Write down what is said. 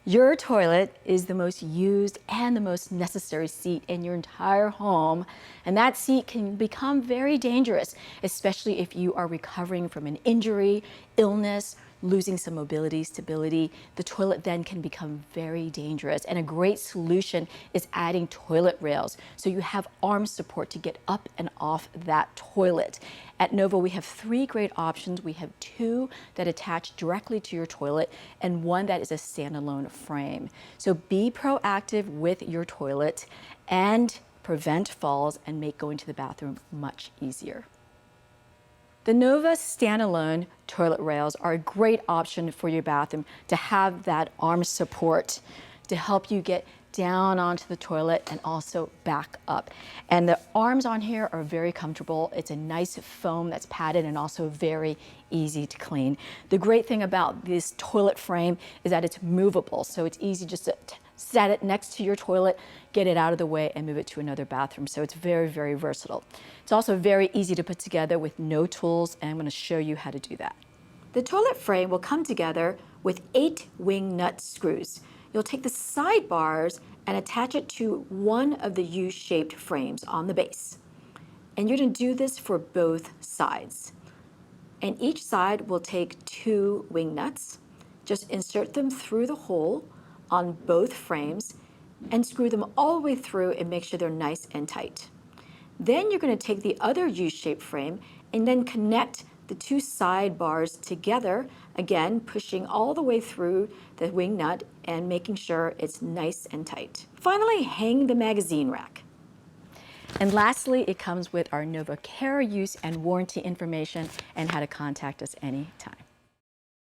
Your toilet is the most used and the most necessary seat in your entire home, and that seat can become very dangerous, especially if you are recovering from an injury, illness, losing some mobility, stability. The toilet then can become very dangerous, and a great solution is adding toilet rails so you have arm support to get up and off that toilet. At Nova, we have 3 great options. We have 2 that attach directly to your toilet and 1 that is a standalone frame. So be proactive with your toilet and prevent falls and make going to the bathroom much easier. The Nova standalone toilet rails are a great option for your bathroom to have that arm support to help you get down onto the toilet and also back up. And the arms on here are very comfortable. It's a nice foam that's padded and also very easy to clean. The great thing about this toilet frame is that it's movable, so it's easy just to set it next to your toilet, get it out of the way, and move it to another bathroom. So it's very, very versatile. It's also very easy to put together with no tools, and I'm going to show you how to do that. The toilet frame will come together with 8 wing nut screws. You'll take the side bars and attach it to one of the U-shaped frames on the base. And you're going to do this for both sides. And each side will take 2 wing nuts. Just insert them through the hole on both frames and screw them all the way through and make sure they're nice and tight. Then you're going to take the other U-shaped frame and then connect the 2 side bars together, again pushing all the way through the wing nut and making sure it's nice and tight. Finally, hang the magazine rack. And lastly, it comes with our Nova Care use and warranty information and how to contact us anytime.